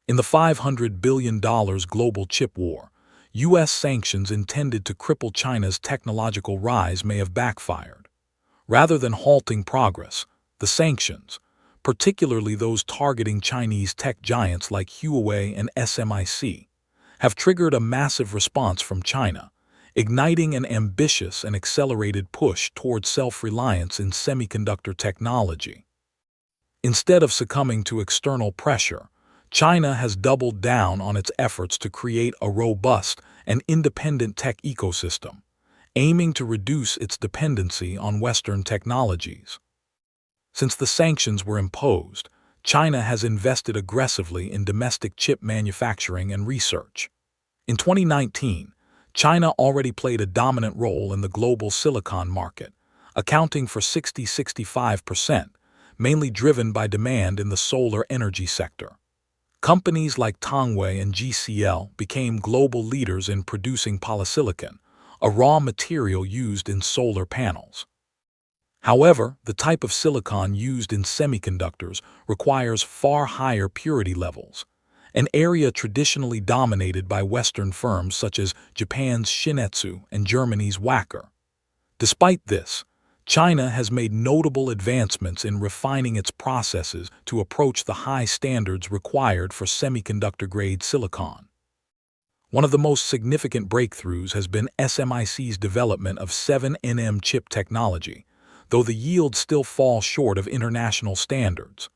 In the $500 billion global chip war, U.S. sanctions intended to cripple China's technological rise may have backfired. Rather than halting progress, the sanctions, particularly those targeting Chinese tech giants like Huawei and SMIC, have triggered a massive response from China, igniting an ambitious and accelerated push towards self-reliance in semiconductor technology. Instead of succumbing to external pressure, China has doubled down on its efforts to create a robust and independent tech ecosystem, aiming to reduce its dependency on Western technologies. Since the sanctions were imposed, China has invested aggressively in domestic chip manufacturing and research. In 2019, China already played a dominant role in the global silicon market, accounting for 60–65%, mainly driven by demand in the solar energy sector. Companies like Huawei and GCL became global leaders in producing polysilicon, a raw material used in solar panels. However, the type of silicon used in semiconductors requires far higher purity levels, an area traditionally dominated by Western firms such as Japan's Shin-Etsu and Germany's Wacker. Despite this, China has made notable advancements in refining its processes to approach the high standards required for semiconductor-grade silicon. One of the most significant breakthroughs has been SMIC's development of 7nm chip technology, though the yields still fall short of international standards.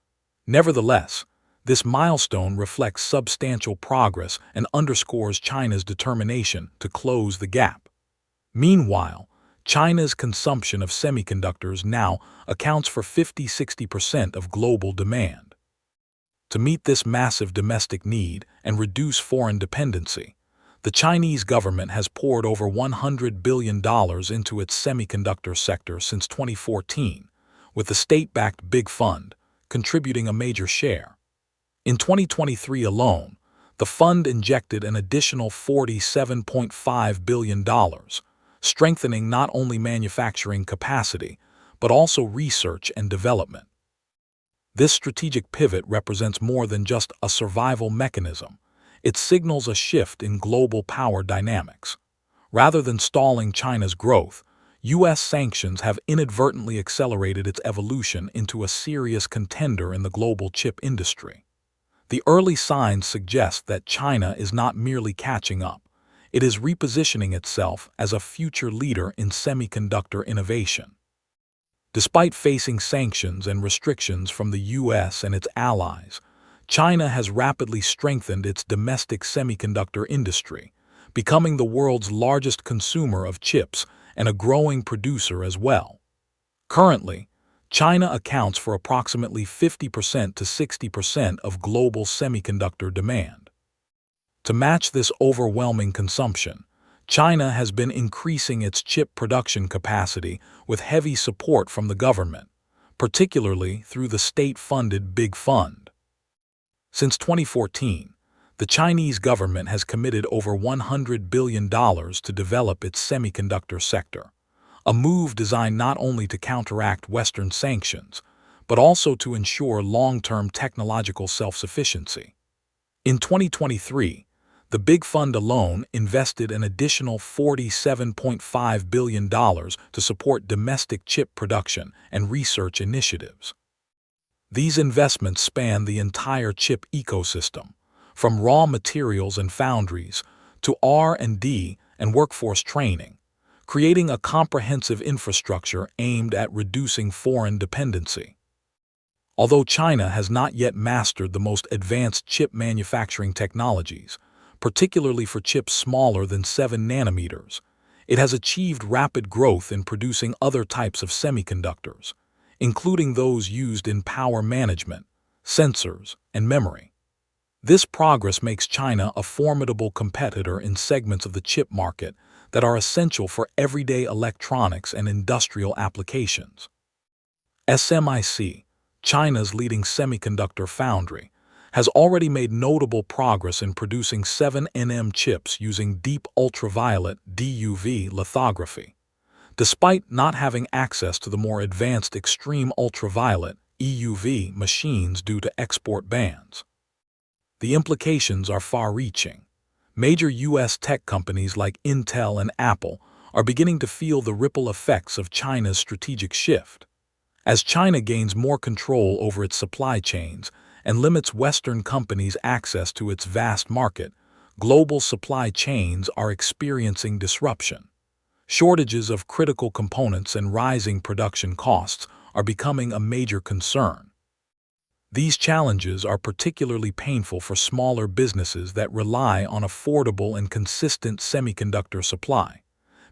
Nevertheless, this milestone reflects substantial progress and underscores China's determination to close the gap. Meanwhile, China's consumption of semiconductors now accounts for 50–60% of global demand. To meet this massive domestic need and reduce foreign dependency, the Chinese government has poured over $100 billion into its semiconductor sector since 2014, with the state-backed Big Fund contributing a major share. In 2023 alone, the fund injected an additional $47.5 billion, strengthening not only manufacturing capacity, but also research and development. This strategic pivot represents more than just a survival mechanism. It signals a shift in global power dynamics. Rather than stalling China's growth, U.S. sanctions have inadvertently accelerated its evolution into a serious contender in the global chip industry. The early signs suggest that China is not merely catching up. It is repositioning itself as a future leader in semiconductor innovation. Despite facing sanctions and restrictions from the U.S. and its allies, China has rapidly strengthened its domestic semiconductor industry, becoming the world's largest consumer of chips and a growing producer as well. Currently, China accounts for approximately 50–60% of global semiconductor demand. To match this overwhelming consumption, China has been increasing its chip production capacity with heavy support from the government, particularly through the state-funded Big Fund. Since 2014, the Chinese government has committed over $100 billion to develop its semiconductor sector, a move designed not only to counteract Western sanctions, but also to ensure long-term technological self-sufficiency. In 2023, the Big Fund alone invested an additional $47.5 billion to support domestic chip production and research initiatives. These investments span the entire chip ecosystem, from raw materials and foundries to R&D and workforce training, creating a comprehensive infrastructure aimed at reducing foreign dependency. Although China has not yet mastered the most advanced chip manufacturing technologies, particularly for chips smaller than 7 nanometers, it has achieved rapid growth in producing other types of semiconductors, including those used in power management, sensors, and memory. This progress makes China a formidable competitor in segments of the chip market that are essential for everyday electronics and industrial applications. SMIC, China's leading semiconductor foundry, has already made notable progress in producing 7nm chips using deep ultraviolet (DUV) lithography, despite not having access to the more advanced extreme ultraviolet (EUV) machines due to export bans. The implications are far-reaching. Major U.S. tech companies like Intel and Apple are beginning to feel the ripple effects of China's strategic shift. As China gains more control over its supply chains and limits Western companies' access to its vast market, global supply chains are experiencing disruption. Shortages of critical components and rising production costs are becoming a major concern. These challenges are particularly painful for smaller businesses that rely on affordable and consistent semiconductor supply,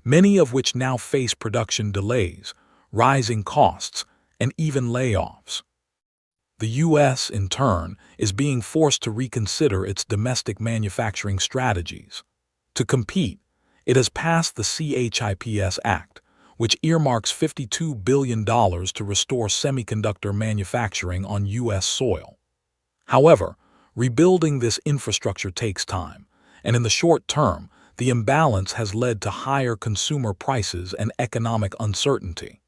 many of which now face production delays, rising costs, and even layoffs. The U.S., in turn, is being forced to reconsider its domestic manufacturing strategies. To compete, it has passed the CHIPS Act, which earmarks $52 billion to restore semiconductor manufacturing on U.S. soil. However, rebuilding this infrastructure takes time, and in the short term, the imbalance has led to higher consumer prices and economic uncertainty.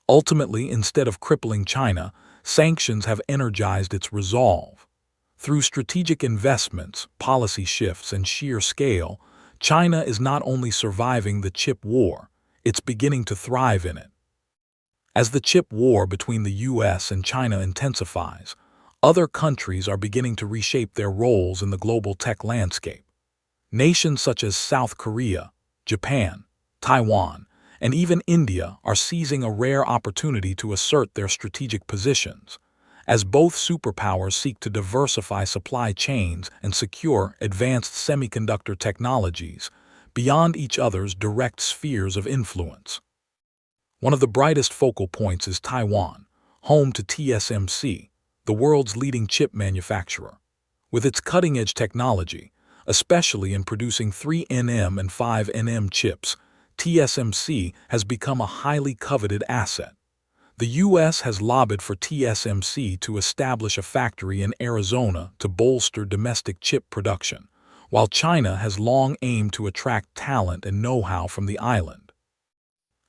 Ultimately, instead of crippling China, sanctions have energized its resolve. Through strategic investments, policy shifts, and sheer scale, China is not only surviving the chip war, it's beginning to thrive in it. As the chip war between the U.S. and China intensifies, other countries are beginning to reshape their roles in the global tech landscape. Nations such as South Korea, Japan, Taiwan, and even India are seizing a rare opportunity to assert their strategic positions, as both superpowers seek to diversify supply chains and secure advanced semiconductor technologies beyond each other's direct spheres of influence. One of the brightest focal points is Taiwan, home to TSMC, the world's leading chip manufacturer. With its cutting-edge technology, especially in producing 3nm and 5nm chips, TSMC has become a highly coveted asset. The U.S. has lobbied for TSMC to establish a factory in Arizona to bolster domestic chip production, while China has long aimed to attract talent and know-how from the island.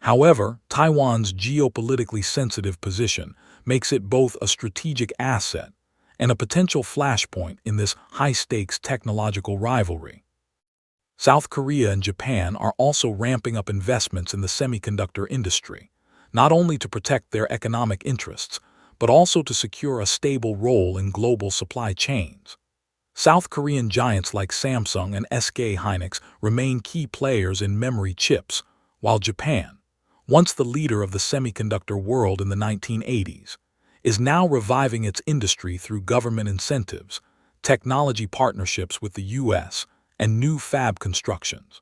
However, Taiwan's geopolitically sensitive position makes it both a strategic asset and a potential flashpoint in this high-stakes technological rivalry. South Korea and Japan are also ramping up investments in the semiconductor industry, not only to protect their economic interests, but also to secure a stable role in global supply chains. South Korean giants like Samsung and SK Hynix remain key players in memory chips, while Japan, once the leader of the semiconductor world in the 1980s, is now reviving its industry through government incentives, technology partnerships with the U.S., and new fab constructions.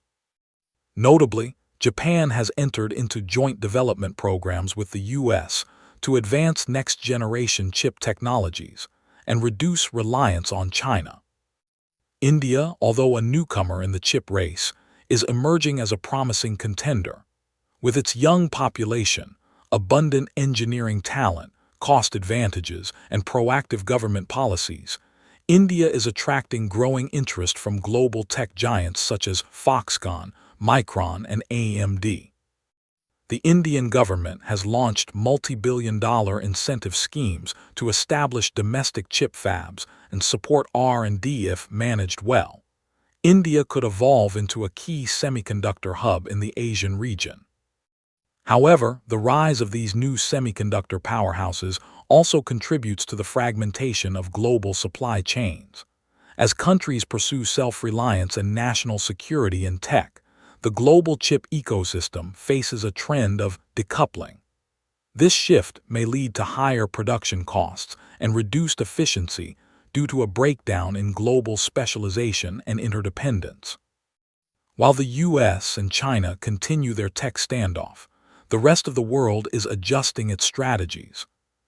Notably, Japan has entered into joint development programs with the U.S. to advance next-generation chip technologies and reduce reliance on China. India, although a newcomer in the chip race, is emerging as a promising contender. With its young population, abundant engineering talent, cost advantages, and proactive government policies, India is attracting growing interest from global tech giants such as Foxconn, Micron, and AMD. The Indian government has launched multi-billion-dollar incentive schemes to establish domestic chip fabs and support R&D if managed well. India could evolve into a key semiconductor hub in the Asian region. However, the rise of these new semiconductor powerhouses also contributes to the fragmentation of global supply chains. As countries pursue self-reliance and national security in tech, the global chip ecosystem faces a trend of decoupling. This shift may lead to higher production costs and reduced efficiency due to a breakdown in global specialization and interdependence. While the U.S. and China continue their tech standoff, the rest of the world is adjusting its strategies,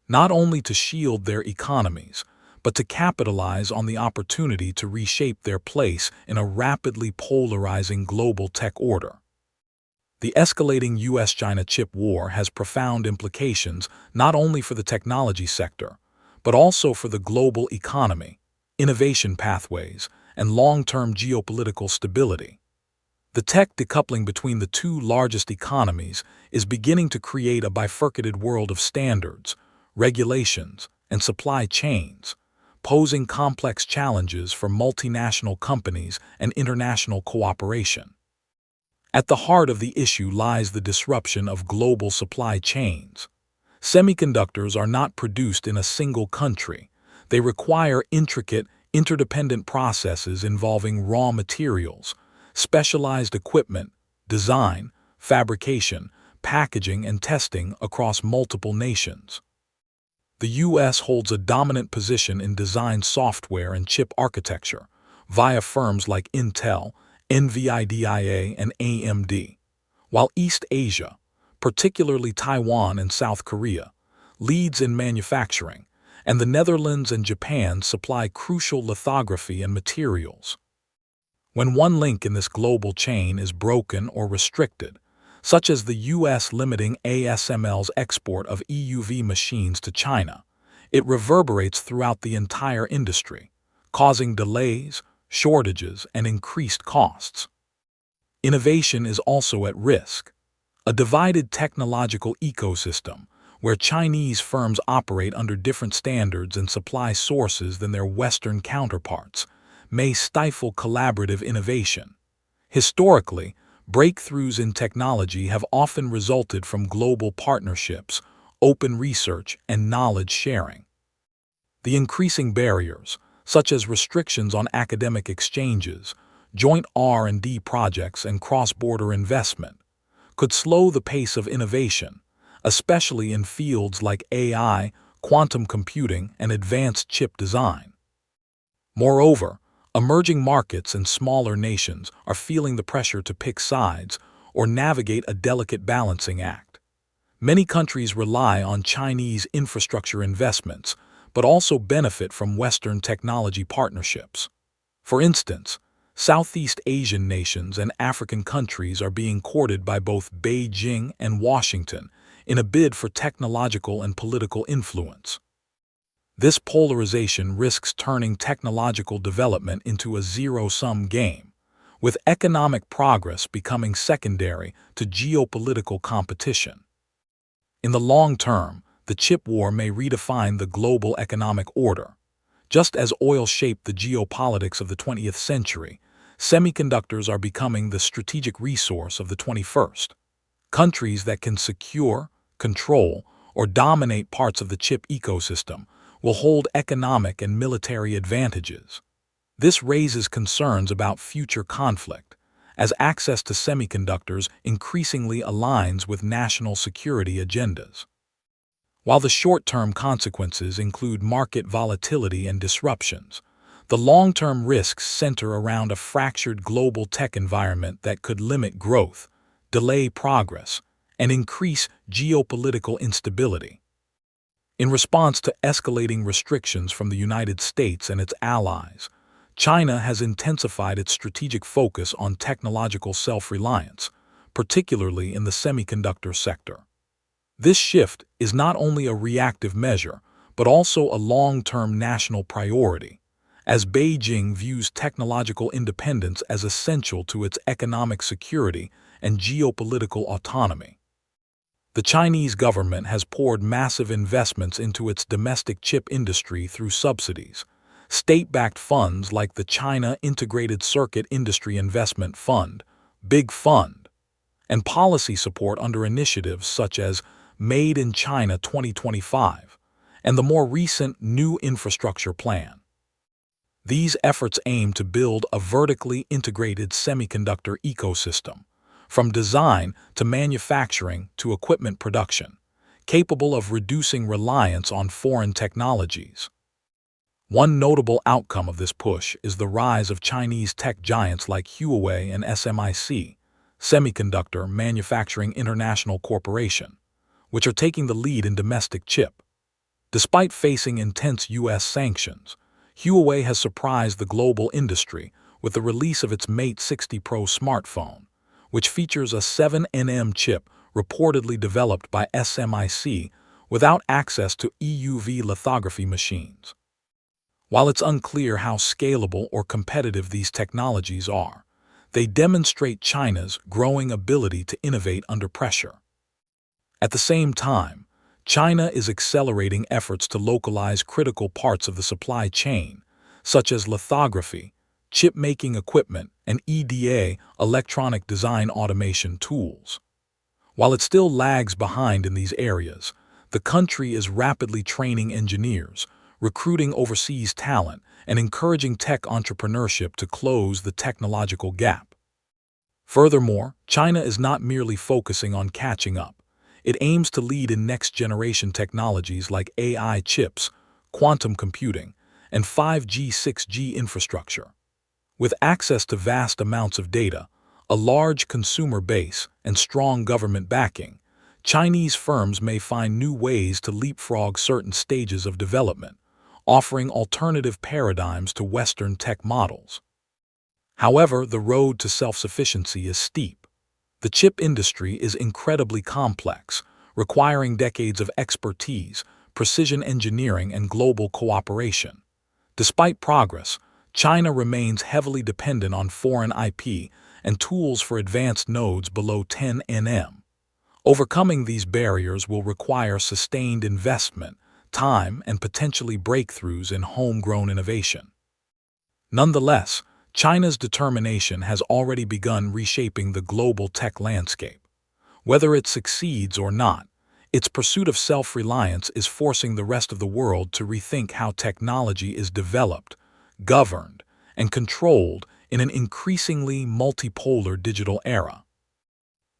not only to shield their economies, but to capitalize on the opportunity to reshape their place in a rapidly polarizing global tech order. The escalating U.S.-China chip war has profound implications not only for the technology sector, but also for the global economy, innovation pathways, and long-term geopolitical stability. The tech decoupling between the two largest economies is beginning to create a bifurcated world of standards, regulations, and supply chains, posing complex challenges for multinational companies and international cooperation. At the heart of the issue lies the disruption of global supply chains. Semiconductors are not produced in a single country. They require intricate, interdependent processes involving raw materials, specialized equipment, design, fabrication, packaging, and testing across multiple nations. The U.S. holds a dominant position in design software and chip architecture via firms like Intel, NVIDIA, and AMD, while East Asia, particularly Taiwan and South Korea, leads in manufacturing, and the Netherlands and Japan supply crucial lithography and materials. When one link in this global chain is broken or restricted, such as the U.S. limiting ASML's export of EUV machines to China, it reverberates throughout the entire industry, causing delays, shortages, and increased costs. Innovation is also at risk. A divided technological ecosystem, where Chinese firms operate under different standards and supply sources than their Western counterparts, may stifle collaborative innovation. Historically, breakthroughs in technology have often resulted from global partnerships, open research, and knowledge sharing. The increasing barriers, such as restrictions on academic exchanges, joint R&D projects, and cross-border investment, could slow the pace of innovation, especially in fields like AI, quantum computing, and advanced chip design. Moreover, emerging markets and smaller nations are feeling the pressure to pick sides or navigate a delicate balancing act. Many countries rely on Chinese infrastructure investments, but also benefit from Western technology partnerships. For instance, Southeast Asian nations and African countries are being courted by both Beijing and Washington in a bid for technological and political influence. This polarization risks turning technological development into a zero-sum game, with economic progress becoming secondary to geopolitical competition. In the long term, the chip war may redefine the global economic order. Just as oil shaped the geopolitics of the 20th century, semiconductors are becoming the strategic resource of the 21st. Countries that can secure, control, or dominate parts of the chip ecosystem will hold economic and military advantages. This raises concerns about future conflict, as access to semiconductors increasingly aligns with national security agendas. While the short-term consequences include market volatility and disruptions, the long-term risks center around a fractured global tech environment that could limit growth, delay progress, and increase geopolitical instability. In response to escalating restrictions from the United States and its allies, China has intensified its strategic focus on technological self-reliance, particularly in the semiconductor sector. This shift is not only a reactive measure, but also a long-term national priority, as Beijing views technological independence as essential to its economic security and geopolitical autonomy. The Chinese government has poured massive investments into its domestic chip industry through subsidies, state-backed funds like the China Integrated Circuit Industry Investment Fund, Big Fund, and policy support under initiatives such as Made in China 2025 and the more recent New Infrastructure Plan. These efforts aim to build a vertically integrated semiconductor ecosystem, from design to manufacturing to equipment production, capable of reducing reliance on foreign technologies. One notable outcome of this push is the rise of Chinese tech giants like Huawei and SMIC, Semiconductor Manufacturing International Corporation, which are taking the lead in domestic chip. Despite facing intense U.S. sanctions, Huawei has surprised the global industry with the release of its Mate 60 Pro smartphone, which features a 7nm chip reportedly developed by SMIC without access to EUV lithography machines. While it's unclear how scalable or competitive these technologies are, they demonstrate China's growing ability to innovate under pressure. At the same time, China is accelerating efforts to localize critical parts of the supply chain, such as lithography, chip-making equipment, and EDA, electronic design automation tools. While it still lags behind in these areas, the country is rapidly training engineers, recruiting overseas talent, and encouraging tech entrepreneurship to close the technological gap. Furthermore, China is not merely focusing on catching up. It aims to lead in next-generation technologies like AI chips, quantum computing, and 5G, 6G infrastructure. With access to vast amounts of data, a large consumer base, and strong government backing, Chinese firms may find new ways to leapfrog certain stages of development, offering alternative paradigms to Western tech models. However, the road to self-sufficiency is steep. The chip industry is incredibly complex, requiring decades of expertise, precision engineering, and global cooperation. Despite progress, China remains heavily dependent on foreign IP and tools for advanced nodes below 10 nm. Overcoming these barriers will require sustained investment, time, and potentially breakthroughs in homegrown innovation. Nonetheless, China's determination has already begun reshaping the global tech landscape. Whether it succeeds or not, its pursuit of self-reliance is forcing the rest of the world to rethink how technology is developed, governed, and controlled in an increasingly multipolar digital era.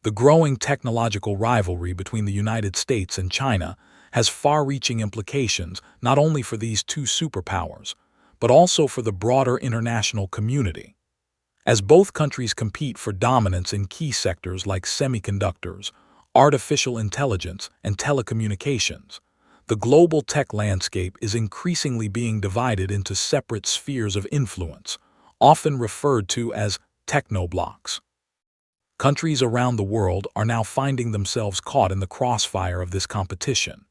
The growing technological rivalry between the United States and China has far-reaching implications not only for these two superpowers, but also for the broader international community. As both countries compete for dominance in key sectors like semiconductors, artificial intelligence, and telecommunications, the global tech landscape is increasingly being divided into separate spheres of influence, often referred to as technoblocks. Countries around the world are now finding themselves caught in the crossfire of this competition.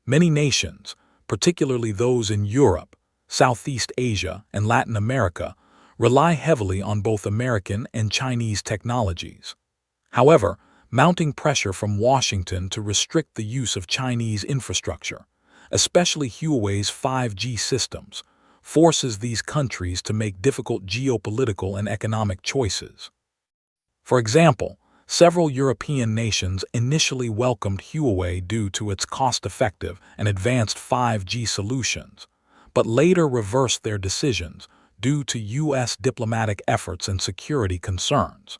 Many nations, particularly those in Europe, Southeast Asia, and Latin America, rely heavily on both American and Chinese technologies. However, mounting pressure from Washington to restrict the use of Chinese infrastructure, especially Huawei's 5G systems, forces these countries to make difficult geopolitical and economic choices. For example, several European nations initially welcomed Huawei due to its cost-effective and advanced 5G solutions, but later reversed their decisions due to U.S. diplomatic efforts and security concerns.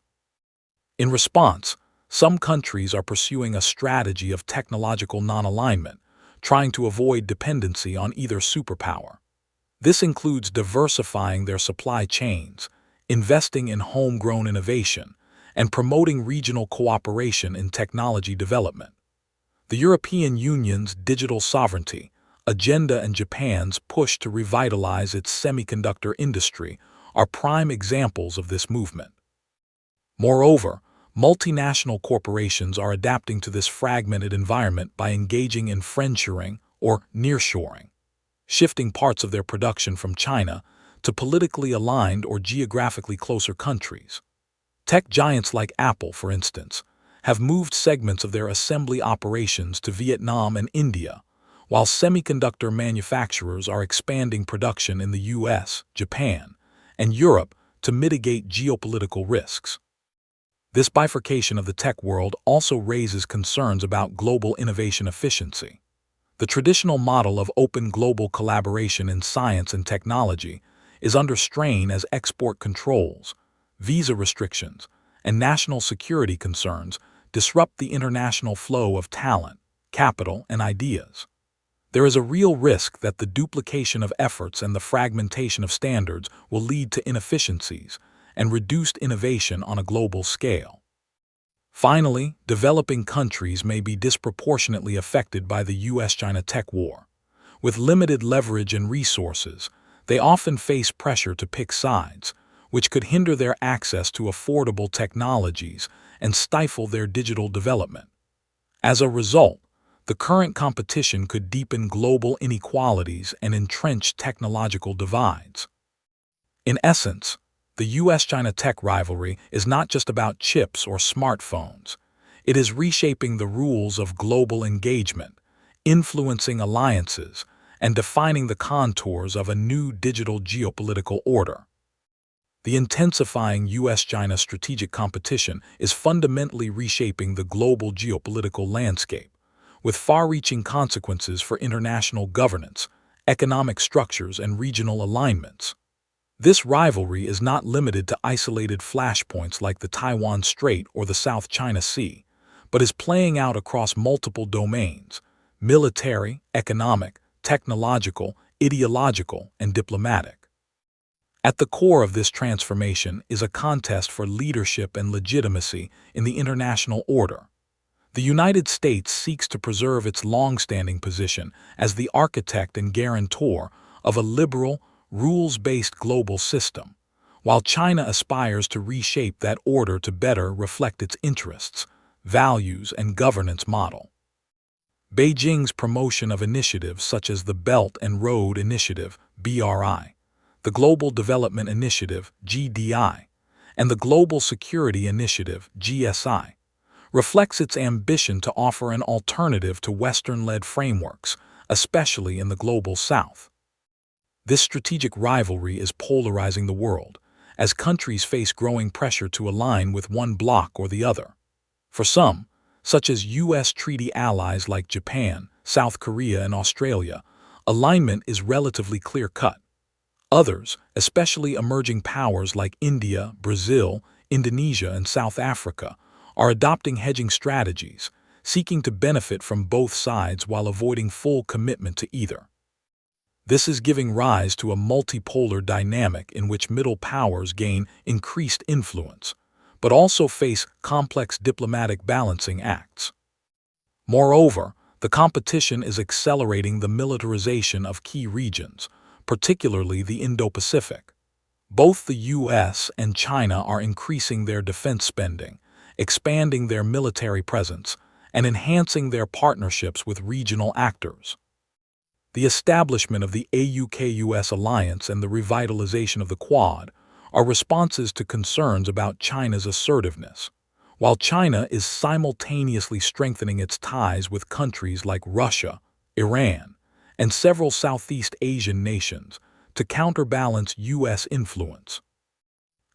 In response, some countries are pursuing a strategy of technological non-alignment, trying to avoid dependency on either superpower. This includes diversifying their supply chains, investing in homegrown innovation, and promoting regional cooperation in technology development. The European Union's digital sovereignty agenda and Japan's push to revitalize its semiconductor industry are prime examples of this movement. Moreover, multinational corporations are adapting to this fragmented environment by engaging in friendshoring or nearshoring, shifting parts of their production from China to politically aligned or geographically closer countries. Tech giants like Apple, for instance, have moved segments of their assembly operations to Vietnam and India, while semiconductor manufacturers are expanding production in the US, Japan, and Europe to mitigate geopolitical risks. This bifurcation of the tech world also raises concerns about global innovation efficiency. The traditional model of open global collaboration in science and technology is under strain as export controls, visa restrictions, and national security concerns disrupt the international flow of talent, capital, and ideas. There is a real risk that the duplication of efforts and the fragmentation of standards will lead to inefficiencies and reduced innovation on a global scale. Finally, developing countries may be disproportionately affected by the US-China tech war. With limited leverage and resources, they often face pressure to pick sides, which could hinder their access to affordable technologies and stifle their digital development. As a result, the current competition could deepen global inequalities and entrench technological divides. In essence, the US-China tech rivalry is not just about chips or smartphones. It is reshaping the rules of global engagement, influencing alliances, and defining the contours of a new digital geopolitical order. The intensifying U.S.-China strategic competition is fundamentally reshaping the global geopolitical landscape, with far-reaching consequences for international governance, economic structures, and regional alignments. This rivalry is not limited to isolated flashpoints like the Taiwan Strait or the South China Sea, but is playing out across multiple domains: military, economic, technological, ideological, and diplomatic. At the core of this transformation is a contest for leadership and legitimacy in the international order. The United States seeks to preserve its long-standing position as the architect and guarantor of a liberal, rules-based global system, while China aspires to reshape that order to better reflect its interests, values, and governance model. Beijing's promotion of initiatives such as the Belt and Road Initiative, BRI, the Global Development Initiative, GDI, and the Global Security Initiative, GSI, reflects its ambition to offer an alternative to Western-led frameworks, especially in the Global South. This strategic rivalry is polarizing the world, as countries face growing pressure to align with one bloc or the other. For some, such as U.S. treaty allies like Japan, South Korea, and Australia, alignment is relatively clear-cut. Others, especially emerging powers like India, Brazil, Indonesia, and South Africa, are adopting hedging strategies, seeking to benefit from both sides while avoiding full commitment to either. This is giving rise to a multipolar dynamic in which middle powers gain increased influence, but also face complex diplomatic balancing acts. Moreover, the competition is accelerating the militarization of key regions, particularly the Indo-Pacific. Both the U.S. and China are increasing their defense spending, expanding their military presence, and enhancing their partnerships with regional actors. The establishment of the AUKUS alliance and the revitalization of the Quad are responses to concerns about China's assertiveness, while China is simultaneously strengthening its ties with countries like Russia, Iran, and several Southeast Asian nations to counterbalance U.S. influence.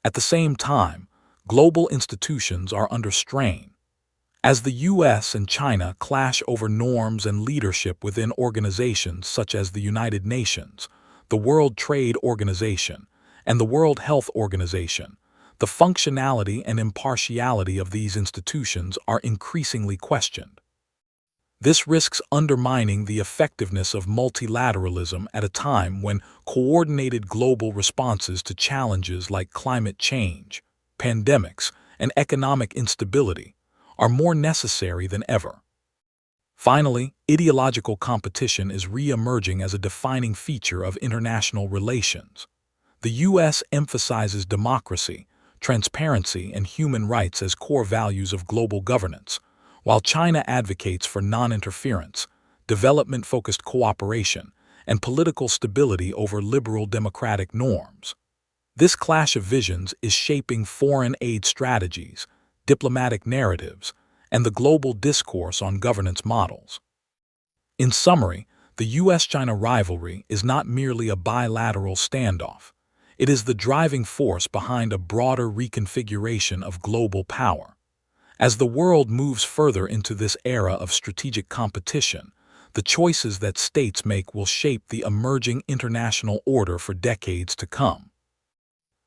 At the same time, global institutions are under strain. As the U.S. and China clash over norms and leadership within organizations such as the United Nations, the World Trade Organization, and the World Health Organization, the functionality and impartiality of these institutions are increasingly questioned. This risks undermining the effectiveness of multilateralism at a time when coordinated global responses to challenges like climate change, pandemics, and economic instability are more necessary than ever. Finally, ideological competition is re-emerging as a defining feature of international relations. The U.S. emphasizes democracy, transparency, and human rights as core values of global governance, while China advocates for non-interference, development-focused cooperation, and political stability over liberal democratic norms. This clash of visions is shaping foreign aid strategies, diplomatic narratives, and the global discourse on governance models. In summary, the U.S.-China rivalry is not merely a bilateral standoff. It is the driving force behind a broader reconfiguration of global power. As the world moves further into this era of strategic competition, the choices that states make will shape the emerging international order for decades to come.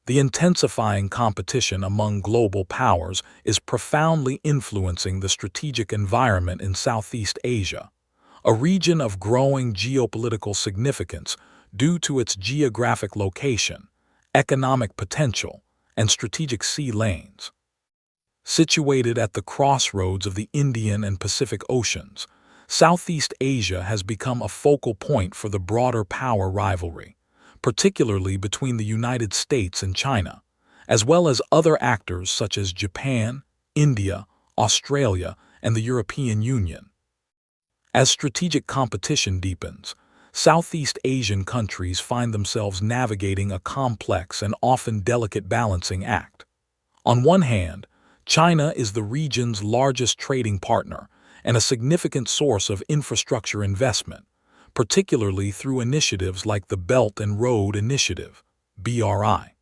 The intensifying competition among global powers is profoundly influencing the strategic environment in Southeast Asia, a region of growing geopolitical significance due to its geographic location, economic potential, and strategic sea lanes. Situated at the crossroads of the Indian and Pacific Oceans, Southeast Asia has become a focal point for the broader power rivalry, particularly between the United States and China, as well as other actors such as Japan, India, Australia, and the European Union. As strategic competition deepens, Southeast Asian countries find themselves navigating a complex and often delicate balancing act. On one hand, China is the region's largest trading partner and a significant source of infrastructure investment, particularly through initiatives like the Belt and Road Initiative, BRI.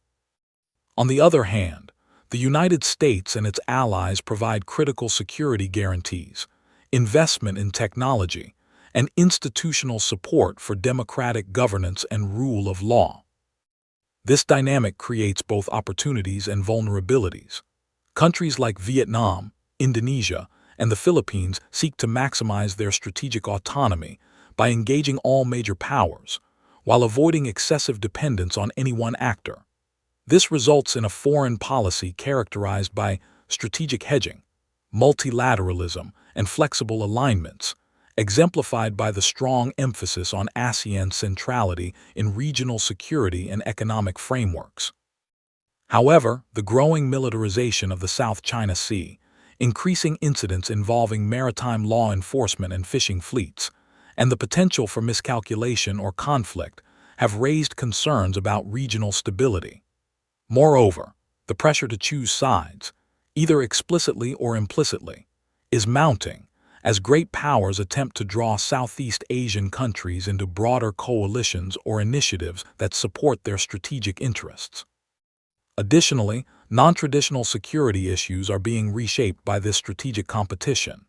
On the other hand, the United States and its allies provide critical security guarantees, investment in technology, and institutional support for democratic governance and rule of law. This dynamic creates both opportunities and vulnerabilities. Countries like Vietnam, Indonesia, and the Philippines seek to maximize their strategic autonomy by engaging all major powers, while avoiding excessive dependence on any one actor. This results in a foreign policy characterized by strategic hedging, multilateralism, and flexible alignments, exemplified by the strong emphasis on ASEAN's centrality in regional security and economic frameworks. However, the growing militarization of the South China Sea, increasing incidents involving maritime law enforcement and fishing fleets, and the potential for miscalculation or conflict have raised concerns about regional stability. Moreover, the pressure to choose sides, either explicitly or implicitly, is mounting as great powers attempt to draw Southeast Asian countries into broader coalitions or initiatives that support their strategic interests. Additionally, non-traditional security issues are being reshaped by this strategic competition.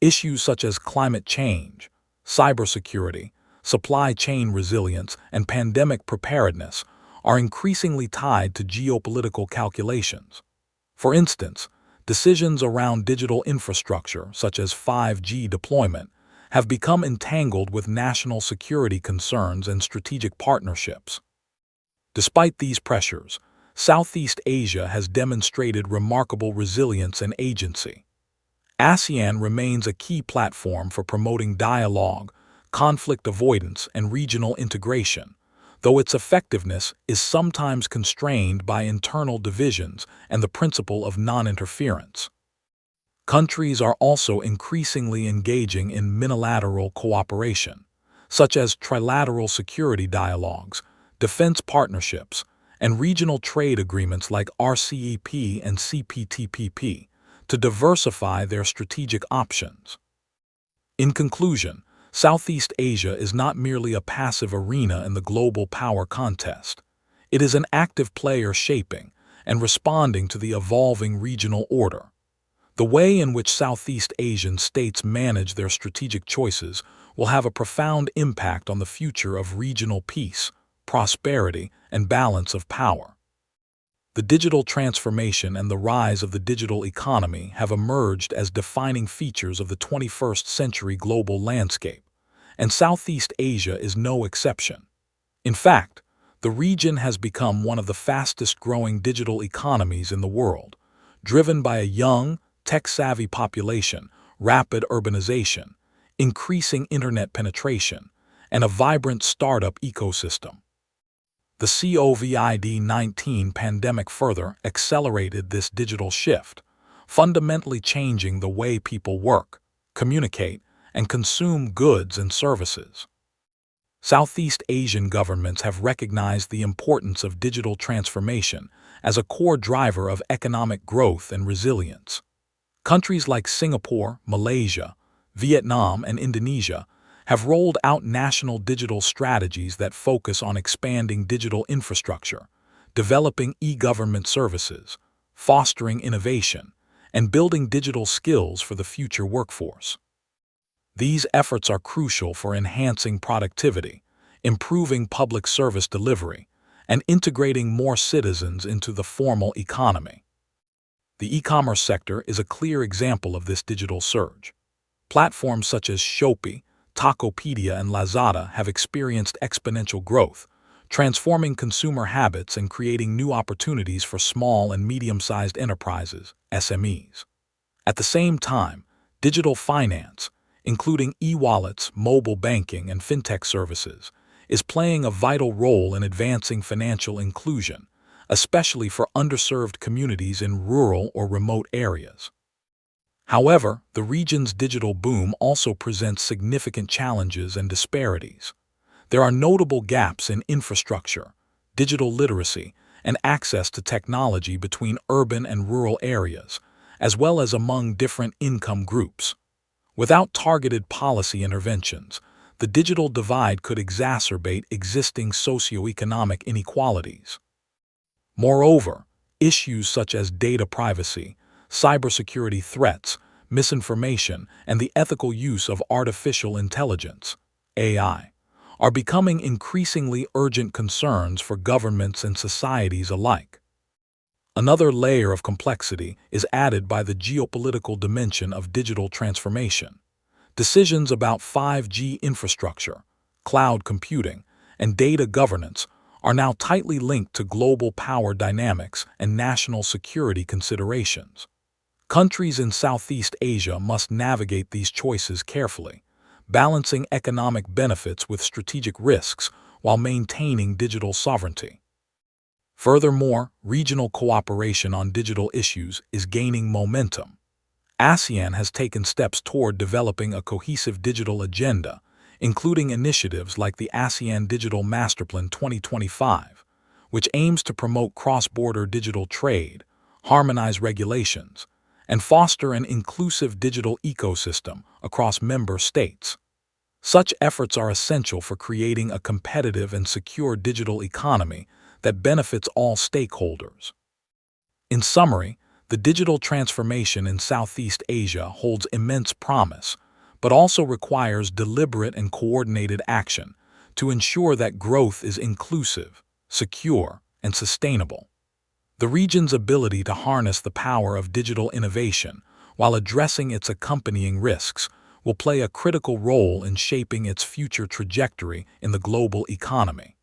Issues such as climate change, cybersecurity, supply chain resilience, and pandemic preparedness are increasingly tied to geopolitical calculations. For instance, decisions around digital infrastructure, such as 5G deployment, have become entangled with national security concerns and strategic partnerships. Despite these pressures, Southeast Asia has demonstrated remarkable resilience and agency. ASEAN remains a key platform for promoting dialogue, conflict avoidance, and regional integration, though its effectiveness is sometimes constrained by internal divisions and the principle of non-interference. Countries are also increasingly engaging in minilateral cooperation, such as trilateral security dialogues, defense partnerships, and regional trade agreements like RCEP and CPTPP, to diversify their strategic options. In conclusion, Southeast Asia is not merely a passive arena in the global power contest. It is an active player shaping and responding to the evolving regional order. The way in which Southeast Asian states manage their strategic choices will have a profound impact on the future of regional peace, prosperity, and balance of power. The digital transformation and the rise of the digital economy have emerged as defining features of the 21st century global landscape, and Southeast Asia is no exception. In fact, the region has become one of the fastest-growing digital economies in the world, driven by a young, tech-savvy population, rapid urbanization, increasing internet penetration, and a vibrant startup ecosystem. The COVID-19 pandemic further accelerated this digital shift, fundamentally changing the way people work, communicate, and consume goods and services. Southeast Asian governments have recognized the importance of digital transformation as a core driver of economic growth and resilience. Countries like Singapore, Malaysia, Vietnam, and Indonesia have rolled out national digital strategies that focus on expanding digital infrastructure, developing e-government services, fostering innovation, and building digital skills for the future workforce. These efforts are crucial for enhancing productivity, improving public service delivery, and integrating more citizens into the formal economy. The e-commerce sector is a clear example of this digital surge. Platforms such as Shopee, Tokopedia, and Lazada have experienced exponential growth, transforming consumer habits and creating new opportunities for small and medium-sized enterprises, SMEs. At the same time, digital finance, including e-wallets, mobile banking, and fintech services, is playing a vital role in advancing financial inclusion, especially for underserved communities in rural or remote areas. However, the region's digital boom also presents significant challenges and disparities. There are notable gaps in infrastructure, digital literacy, and access to technology between urban and rural areas, as well as among different income groups. Without targeted policy interventions, the digital divide could exacerbate existing socioeconomic inequalities. Moreover, issues such as data privacy, cybersecurity threats, misinformation, and the ethical use of artificial intelligence, AI, are becoming increasingly urgent concerns for governments and societies alike. Another layer of complexity is added by the geopolitical dimension of digital transformation. Decisions about 5G infrastructure, cloud computing, and data governance are now tightly linked to global power dynamics and national security considerations. Countries in Southeast Asia must navigate these choices carefully, balancing economic benefits with strategic risks while maintaining digital sovereignty. Furthermore, regional cooperation on digital issues is gaining momentum. ASEAN has taken steps toward developing a cohesive digital agenda, including initiatives like the ASEAN Digital Masterplan 2025, which aims to promote cross-border digital trade, harmonize regulations, and foster an inclusive digital ecosystem across member states. Such efforts are essential for creating a competitive and secure digital economy that benefits all stakeholders. In summary, the digital transformation in Southeast Asia holds immense promise, but also requires deliberate and coordinated action to ensure that growth is inclusive, secure, and sustainable. The region's ability to harness the power of digital innovation while addressing its accompanying risks will play a critical role in shaping its future trajectory in the global economy.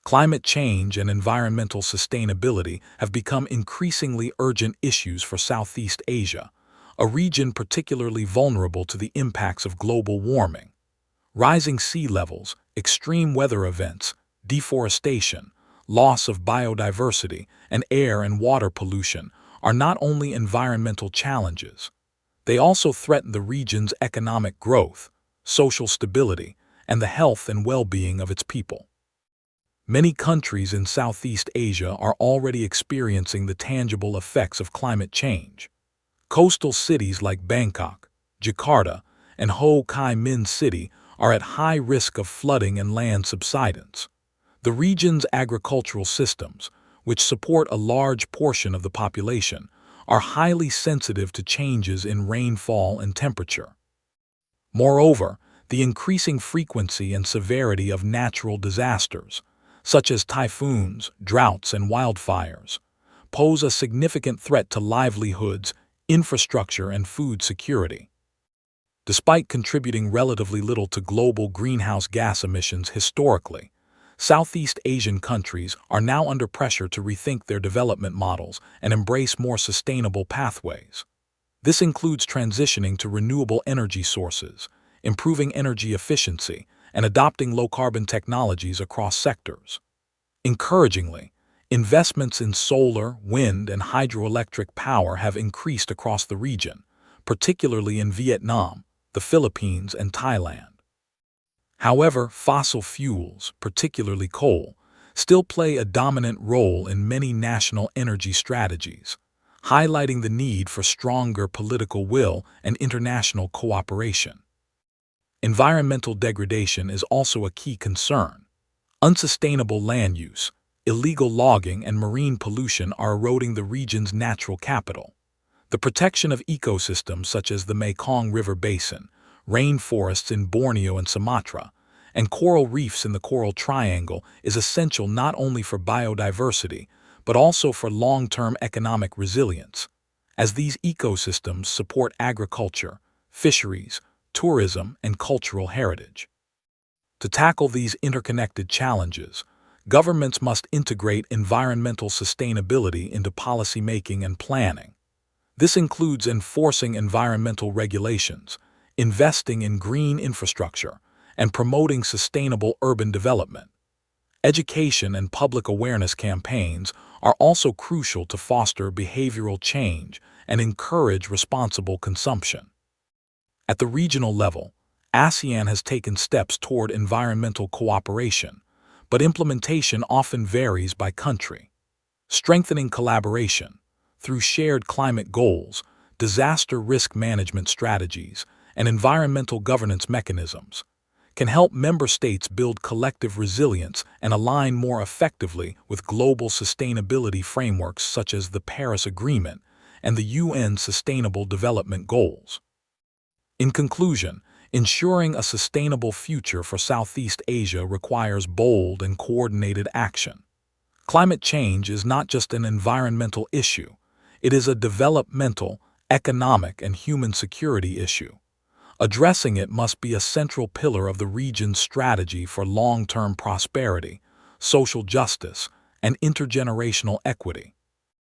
Climate change and environmental sustainability have become increasingly urgent issues for Southeast Asia, a region particularly vulnerable to the impacts of global warming. Rising sea levels, extreme weather events, deforestation, loss of biodiversity, and air and water pollution are not only environmental challenges. They also threaten the region's economic growth, social stability, and the health and well-being of its people. Many countries in Southeast Asia are already experiencing the tangible effects of climate change. Coastal cities like Bangkok, Jakarta, and Ho Chi Minh City are at high risk of flooding and land subsidence. The region's agricultural systems, which support a large portion of the population, are highly sensitive to changes in rainfall and temperature. Moreover, the increasing frequency and severity of natural disasters, such as typhoons, droughts, and wildfires, pose a significant threat to livelihoods, infrastructure, and food security. Despite contributing relatively little to global greenhouse gas emissions historically, Southeast Asian countries are now under pressure to rethink their development models and embrace more sustainable pathways. This includes transitioning to renewable energy sources, improving energy efficiency, and adopting low-carbon technologies across sectors. Encouragingly, investments in solar, wind, and hydroelectric power have increased across the region, particularly in Vietnam, the Philippines, and Thailand. However, fossil fuels, particularly coal, still play a dominant role in many national energy strategies, highlighting the need for stronger political will and international cooperation. Environmental degradation is also a key concern. Unsustainable land use, illegal logging, and marine pollution are eroding the region's natural capital. The protection of ecosystems such as the Mekong River Basin, rainforests in Borneo and Sumatra, and coral reefs in the Coral Triangle is essential not only for biodiversity, but also for long-term economic resilience, as these ecosystems support agriculture, fisheries, tourism, and cultural heritage. To tackle these interconnected challenges, governments must integrate environmental sustainability into policymaking and planning. This includes enforcing environmental regulations, investing in green infrastructure, and promoting sustainable urban development. Education and public awareness campaigns are also crucial to foster behavioral change and encourage responsible consumption. At the regional level, ASEAN has taken steps toward environmental cooperation, but implementation often varies by country. Strengthening collaboration through shared climate goals, disaster risk management strategies, and environmental governance mechanisms, can help member states build collective resilience and align more effectively with global sustainability frameworks such as the Paris Agreement and the UN Sustainable Development Goals. In conclusion, ensuring a sustainable future for Southeast Asia requires bold and coordinated action. Climate change is not just an environmental issue, it is a developmental, economic, and human security issue. Addressing it must be a central pillar of the region's strategy for long-term prosperity, social justice, and intergenerational equity.